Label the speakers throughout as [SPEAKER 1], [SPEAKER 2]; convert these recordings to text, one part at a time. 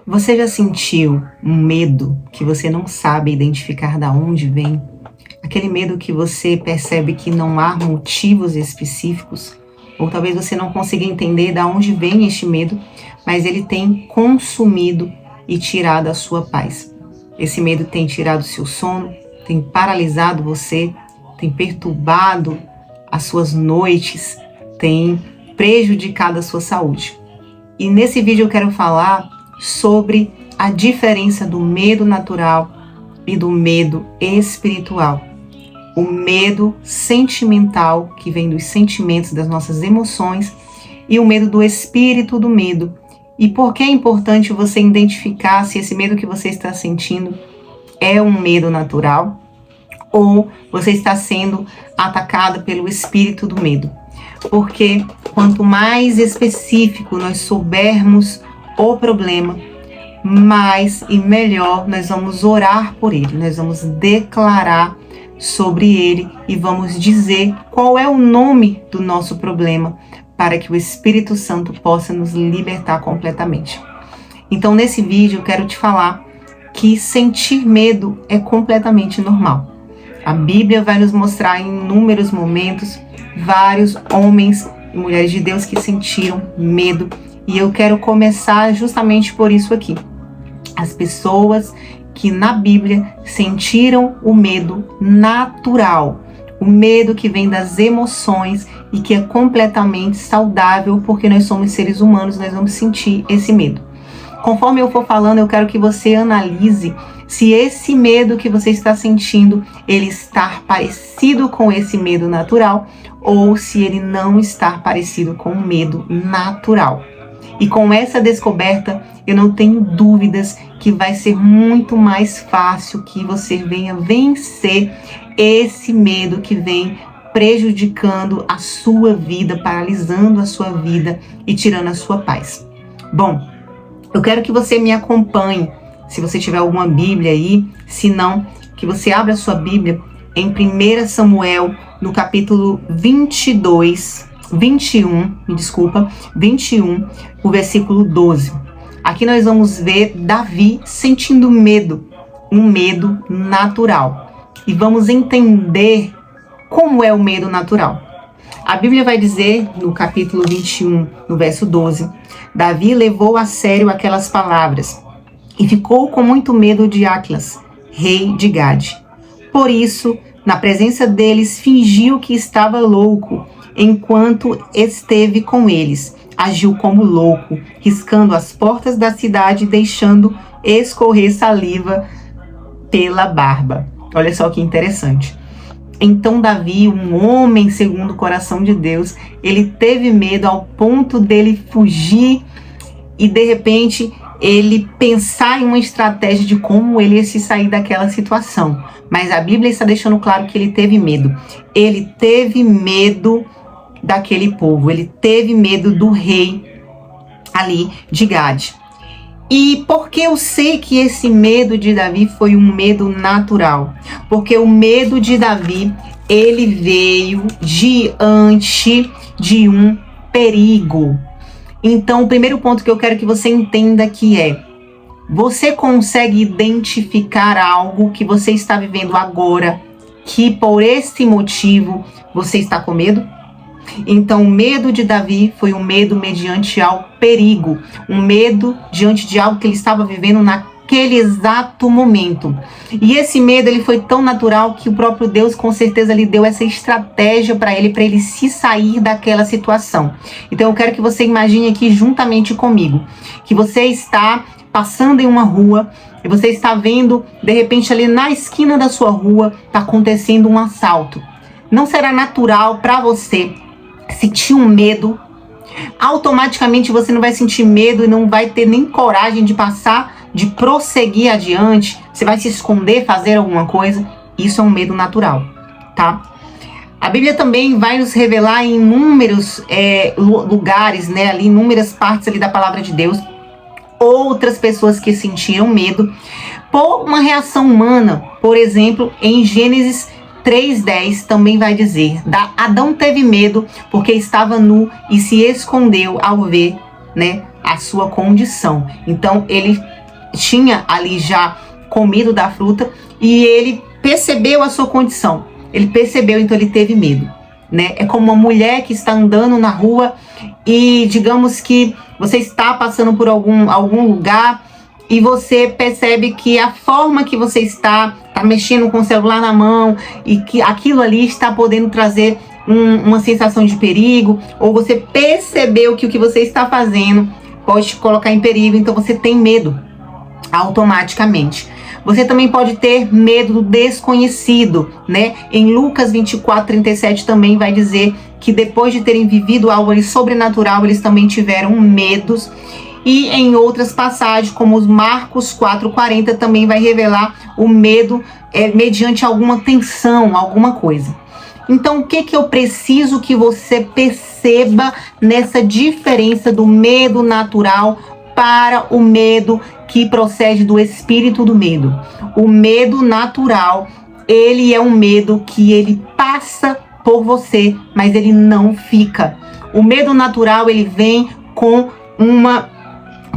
[SPEAKER 1] Você já sentiu um medo que você não sabe identificar de onde vem? Aquele medo que você percebe que não há motivos específicos? Ou talvez você não consiga entender de onde vem este medo, mas ele tem consumido e tirado a sua paz. Esse medo tem tirado o seu sono, tem paralisado você, tem perturbado as suas noites, tem prejudicado a sua saúde. E nesse vídeo eu quero falar sobre a diferença do medo natural e do medo espiritual. O medo sentimental, que vem dos sentimentos, das nossas emoções, e o medo do espírito do medo. E por que é importante você identificar se esse medo que você está sentindo é um medo natural ou você está sendo atacado pelo espírito do medo. Porque quanto mais específico nós soubermos o problema, mais e melhor nós vamos orar por ele, nós vamos declarar sobre ele e vamos dizer qual é o nome do nosso problema para que o Espírito Santo possa nos libertar completamente. Então nesse vídeo eu quero te falar que sentir medo é completamente normal. A Bíblia vai nos mostrar em inúmeros momentos vários homens e mulheres de Deus que sentiram medo. E eu quero começar justamente por isso aqui. As pessoas que na Bíblia sentiram o medo natural. O medo que vem das emoções e que é completamente saudável, porque nós somos seres humanos, nós vamos sentir esse medo. Conforme eu for falando, eu quero que você analise se esse medo que você está sentindo, ele está parecido com esse medo natural ou se ele não está parecido com o medo natural. E com essa descoberta, eu não tenho dúvidas que vai ser muito mais fácil que você venha vencer esse medo que vem prejudicando a sua vida, paralisando a sua vida e tirando a sua paz. Bom, eu quero que você me acompanhe, se você tiver alguma Bíblia aí, se não, que você abra a sua Bíblia em 1 Samuel, no capítulo 21, o versículo 12. Aqui nós vamos ver Davi sentindo medo, um medo natural. E vamos entender como é o medo natural. A Bíblia vai dizer, no capítulo 21, no verso 12, Davi levou a sério aquelas palavras e ficou com muito medo de Aclas, rei de Gade. Por isso, na presença deles, fingiu que estava louco, enquanto esteve com eles. Agiu como louco, riscando as portas da cidade, deixando escorrer saliva pela barba. Olha só que interessante. Então Davi, um homem segundo o coração de Deus, ele teve medo ao ponto dele fugir e de repente ele pensar em uma estratégia de como ele ia se sair daquela situação. Mas a Bíblia está deixando claro que ele teve medo. Ele teve medo daquele povo, ele teve medo do rei ali de Gade. E por que eu sei que esse medo de Davi foi um medo natural? Porque o medo de Davi, ele veio diante de um perigo. Então, o primeiro ponto que eu quero que você entenda aqui é: você consegue identificar algo que você está vivendo agora, que por esse motivo você está com medo? Então, o medo de Davi foi um medo mediante ao perigo, um medo diante de algo que ele estava vivendo naquele exato momento. E esse medo, ele foi tão natural que o próprio Deus com certeza lhe deu essa estratégia para ele se sair daquela situação. Então, eu quero que você imagine aqui juntamente comigo, que você está passando em uma rua e você está vendo, de repente, ali na esquina da sua rua, está acontecendo um assalto. Não será natural para você sentir um medo? Automaticamente você não vai sentir medo e não vai ter nem coragem de passar, de prosseguir adiante. Você vai se esconder, fazer alguma coisa. Isso é um medo natural, tá? A Bíblia também vai nos revelar em inúmeros lugares, né, ali, inúmeras partes ali da palavra de Deus, outras pessoas que sentiram medo por uma reação humana. Por exemplo, em Gênesis 3:10 também vai dizer: Adão teve medo porque estava nu e se escondeu ao ver, né, a sua condição. Então ele tinha ali já comido da fruta e ele percebeu a sua condição. Ele percebeu, então ele teve medo, né? É como uma mulher que está andando na rua e digamos que você está passando por algum lugar e você percebe que a forma que você está mexendo com o celular na mão e que aquilo ali está podendo trazer uma sensação de perigo, ou você percebeu que o que você está fazendo pode te colocar em perigo, então você tem medo automaticamente. Você também pode ter medo do desconhecido, né? Em Lucas 24:37 também vai dizer que depois de terem vivido algo ali sobrenatural, eles também tiveram medos. E em outras passagens, como os Marcos 4:40, também vai revelar o medo mediante alguma tensão, alguma coisa. Então, o que eu preciso que você perceba nessa diferença do medo natural para o medo que procede do espírito do medo? O medo natural, ele é um medo que ele passa por você, mas ele não fica. O medo natural, ele vem com uma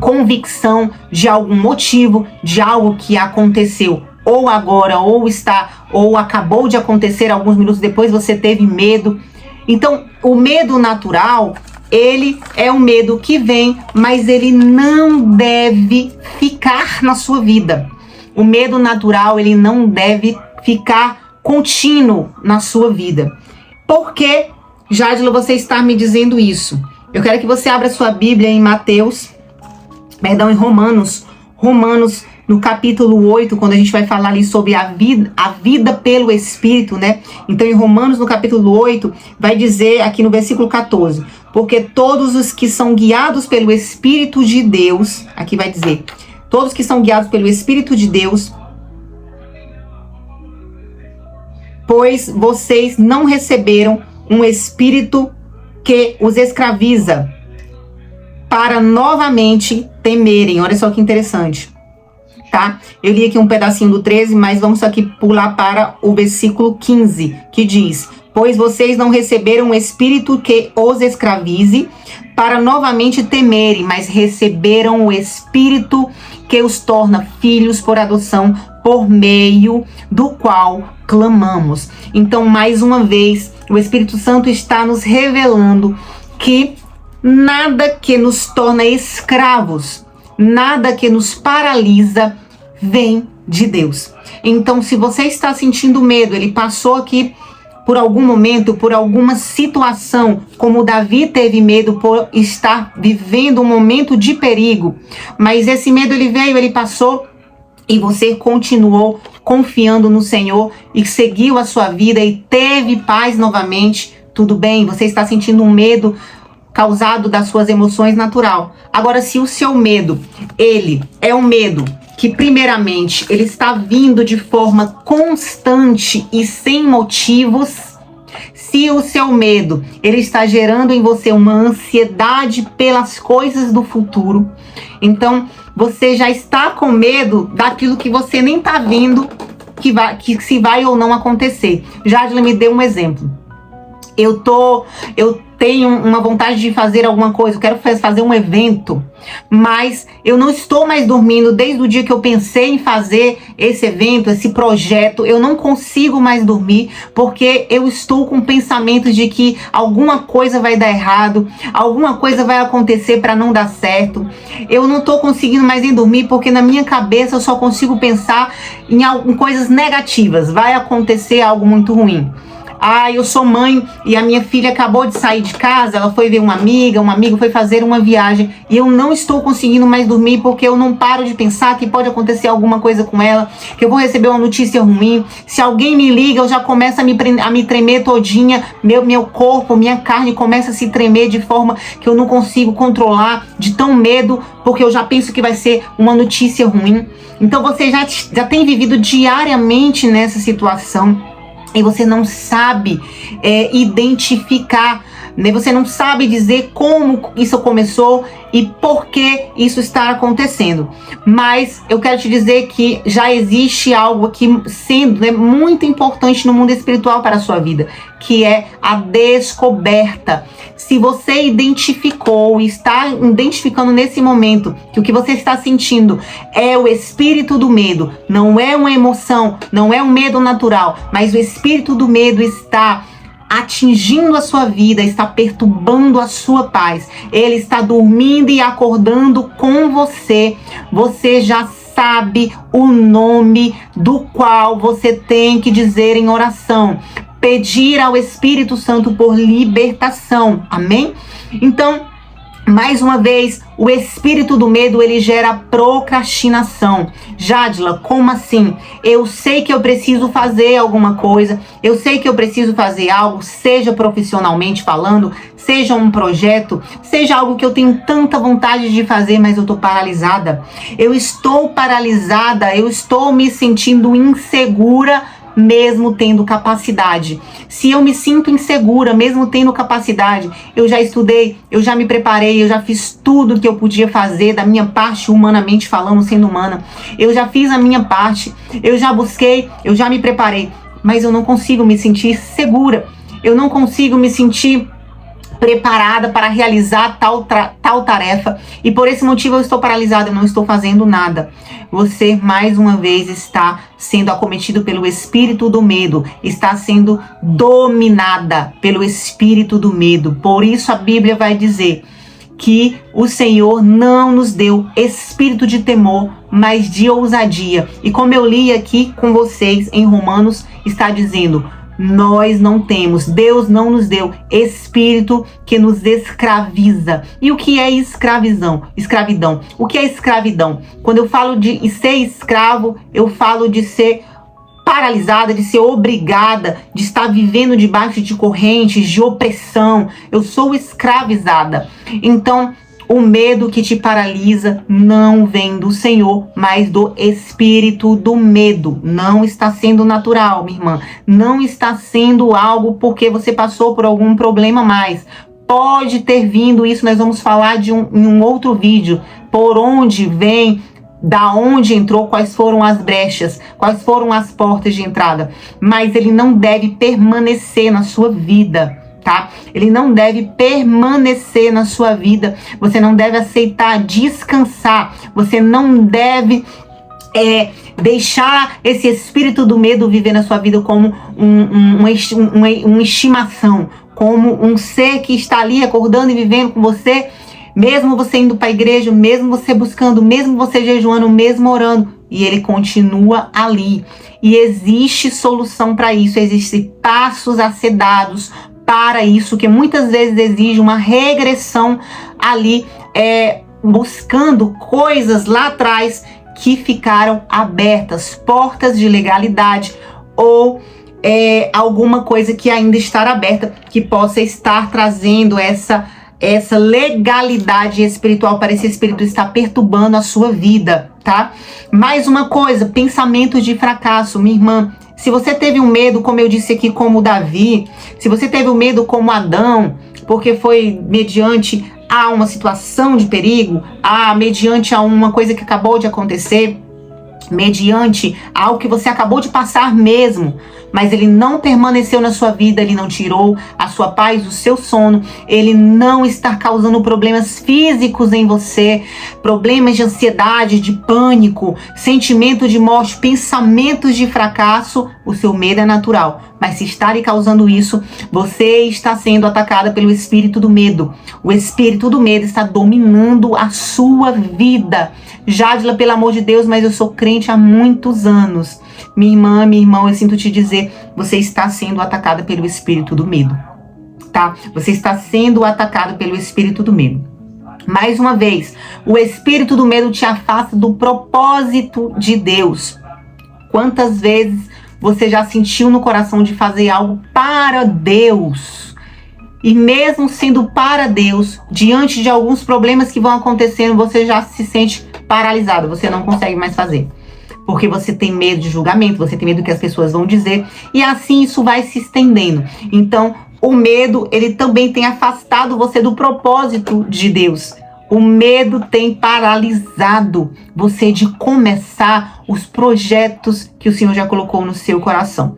[SPEAKER 1] convicção de algum motivo, de algo que aconteceu ou agora, ou acabou de acontecer alguns minutos depois, você teve medo. Então, o medo natural, ele é um medo que vem, mas ele não deve ficar na sua vida. O medo natural, ele não deve ficar contínuo na sua vida. Por que, Jadila, você está me dizendo isso? Eu quero que você abra sua Bíblia em em Romanos, no capítulo 8, quando a gente vai falar ali sobre a vida pelo Espírito, né? Então, em Romanos, no capítulo 8, vai dizer aqui no versículo 14: porque todos os que são guiados pelo Espírito de Deus, aqui vai dizer, todos que são guiados pelo Espírito de Deus, pois vocês não receberam um espírito que os escraviza, para novamente temerem. Olha só que interessante, tá? Eu li aqui um pedacinho do 13, mas vamos aqui pular para o versículo 15, que diz: pois vocês não receberam um espírito que os escravize, para novamente temerem, mas receberam o espírito que os torna filhos por adoção, por meio do qual clamamos. Então, mais uma vez, o Espírito Santo está nos revelando que nada que nos torna escravos, nada que nos paralisa, vem de Deus. Então, se você está sentindo medo, ele passou aqui por algum momento, por alguma situação, como Davi teve medo por estar vivendo um momento de perigo, mas esse medo ele veio, ele passou, e você continuou confiando no Senhor e seguiu a sua vida e teve paz novamente, tudo bem, você está sentindo um medo causado das suas emoções natural. Agora, se o seu medo, ele é um medo que primeiramente ele está vindo de forma constante e sem motivos, se o seu medo ele está gerando em você uma ansiedade pelas coisas do futuro, então você já está com medo daquilo que você nem está vendo que se vai ou não acontecer. Jadila me deu um exemplo. Eu tenho uma vontade de fazer alguma coisa, eu quero fazer um evento, mas eu não estou mais dormindo desde o dia que eu pensei em fazer esse evento, esse projeto. Eu não consigo mais dormir porque eu estou com pensamentos de que alguma coisa vai dar errado, alguma coisa vai acontecer para não dar certo. Eu não estou conseguindo mais nem dormir porque na minha cabeça eu só consigo pensar em coisas negativas. Vai acontecer algo muito ruim. Eu sou mãe e a minha filha acabou de sair de casa, ela foi ver uma amiga, um amigo foi fazer uma viagem e eu não estou conseguindo mais dormir porque eu não paro de pensar que pode acontecer alguma coisa com ela, que eu vou receber uma notícia ruim. Se alguém me liga, eu já começo a me tremer todinha, meu corpo, minha carne começa a se tremer de forma que eu não consigo controlar, de tão medo, porque eu já penso que vai ser uma notícia ruim. Então você já tem vivido diariamente nessa situação. E você não sabe identificar Você não sabe dizer como isso começou e por que isso está acontecendo. Mas eu quero te dizer que já existe algo aqui sendo, né, muito importante no mundo espiritual para a sua vida, que é a descoberta. Se você identificou e está identificando nesse momento que o que você está sentindo é o espírito do medo, não é uma emoção, não é um medo natural, mas o espírito do medo está atingindo a sua vida, está perturbando a sua paz. Ele está dormindo e acordando com você. Você já sabe o nome do qual você tem que dizer em oração. Pedir ao Espírito Santo por libertação. Amém? Então, mais uma vez, o espírito do medo, ele gera procrastinação. Jadila, como assim? Eu sei que eu preciso fazer alguma coisa, eu sei que eu preciso fazer algo, seja profissionalmente falando, seja um projeto, seja algo que eu tenho tanta vontade de fazer, mas eu tô paralisada. Eu estou paralisada, eu estou me sentindo insegura, mesmo tendo capacidade. Se eu me sinto insegura, mesmo tendo capacidade, eu já estudei, eu já me preparei, eu já fiz tudo que eu podia fazer da minha parte, humanamente falando, sendo humana. Eu já fiz a minha parte, eu já busquei, eu já me preparei, mas eu não consigo me sentir segura. Eu não consigo me sentir preparada para realizar tal tarefa, e por esse motivo eu estou paralisada, eu não estou fazendo nada. Você mais uma vez está sendo acometido pelo espírito do medo, está sendo dominada pelo espírito do medo. Por isso a Bíblia vai dizer que o Senhor não nos deu espírito de temor, mas de ousadia. E como eu li aqui com vocês em Romanos, está dizendo: nós não temos, Deus não nos deu espírito que nos escraviza. E o que é escravidão? O que é escravidão? Quando eu falo de ser escravo, eu falo de ser paralisada, de ser obrigada, de estar vivendo debaixo de correntes, de opressão. Eu sou escravizada. Então, o medo que te paralisa não vem do Senhor, mas do espírito do medo. Não está sendo natural, minha irmã. Não está sendo algo porque você passou por algum problema mais. Pode ter vindo isso, nós vamos falar em um outro vídeo. Por onde vem, da onde entrou, quais foram as brechas, quais foram as portas de entrada. Mas ele não deve permanecer na sua vida. Tá? Ele não deve permanecer na sua vida. Você não deve aceitar descansar. Você não deve deixar esse espírito do medo viver na sua vida como uma estimação, como um ser que está ali acordando e vivendo com você, mesmo você indo para a igreja, mesmo você buscando, mesmo você jejuando, mesmo orando, e ele continua ali. E existe solução para isso, existem passos a ser dados para isso, que muitas vezes exige uma regressão ali, buscando coisas lá atrás que ficaram abertas, portas de legalidade ou alguma coisa que ainda está aberta, que possa estar trazendo essa legalidade espiritual para esse espírito estar perturbando a sua vida, tá? Mais uma coisa, pensamentos de fracasso, minha irmã. Se você teve um medo, como eu disse aqui, como Davi, se você teve um medo como Adão, porque foi mediante a uma situação de perigo, mediante a uma coisa que acabou de acontecer, mediante algo que você acabou de passar mesmo, mas ele não permaneceu na sua vida, ele não tirou a sua paz, o seu sono, ele não está causando problemas físicos em você, problemas de ansiedade, de pânico, sentimento de morte, pensamentos de fracasso. O seu medo é natural, mas se está lhe causando isso, você está sendo atacada pelo espírito do medo. O espírito do medo está dominando a sua vida. Jadila, pelo amor de Deus, mas eu sou crente há muitos anos. Minha irmã, meu irmão, eu sinto te dizer, você está sendo atacada pelo espírito do medo, tá? Você está sendo atacado pelo espírito do medo. Mais uma vez, o espírito do medo te afasta do propósito de Deus. Quantas vezes você já sentiu no coração de fazer algo para Deus? E mesmo sendo para Deus, diante de alguns problemas que vão acontecendo, você já se sente paralisado, você não consegue mais fazer. Porque você tem medo de julgamento, você tem medo do que as pessoas vão dizer, e assim isso vai se estendendo. Então, o medo, ele também tem afastado você do propósito de Deus. O medo tem paralisado você de começar os projetos que o Senhor já colocou no seu coração.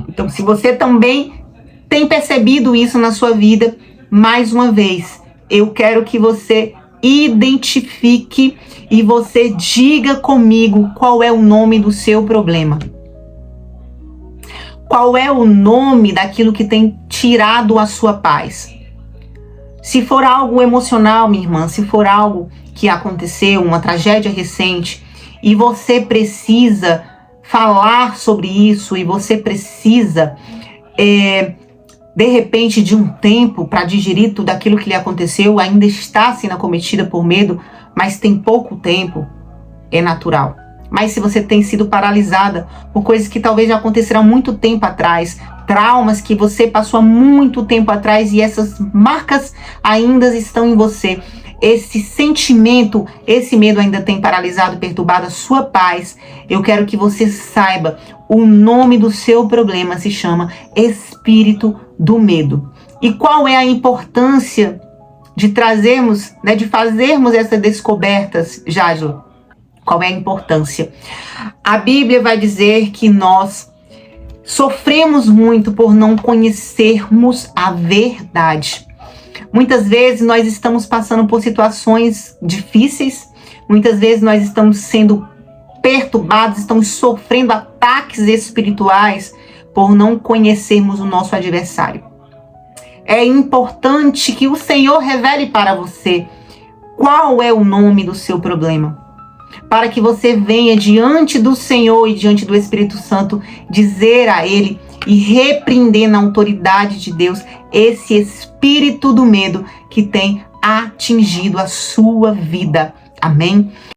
[SPEAKER 1] Então, se você também tem percebido isso na sua vida, mais uma vez, eu quero que você identifique e você diga comigo qual é o nome do seu problema. Qual é o nome daquilo que tem tirado a sua paz? Se for algo emocional, minha irmã, se for algo que aconteceu, uma tragédia recente, e você precisa falar sobre isso, e você precisa, de repente, de um tempo para digerir tudo aquilo que lhe aconteceu, ainda está sendo acometida por medo, mas tem pouco tempo, é natural. Mas se você tem sido paralisada por coisas que talvez já aconteceram há muito tempo atrás, traumas que você passou há muito tempo atrás e essas marcas ainda estão em você, esse sentimento, esse medo ainda tem paralisado, perturbado a sua paz, eu quero que você saiba, o nome do seu problema se chama espírito do medo. E qual é a importância de trazermos, de fazermos essas descobertas, Jadlo? Qual é a importância? A Bíblia vai dizer que nós sofremos muito por não conhecermos a verdade. Muitas vezes nós estamos passando por situações difíceis, muitas vezes nós estamos sendo perturbados, estamos sofrendo ataques espirituais por não conhecermos o nosso adversário. É importante que o Senhor revele para você qual é o nome do seu problema, para que você venha diante do Senhor e diante do Espírito Santo dizer a Ele e repreender na autoridade de Deus esse espírito do medo que tem atingido a sua vida. Amém?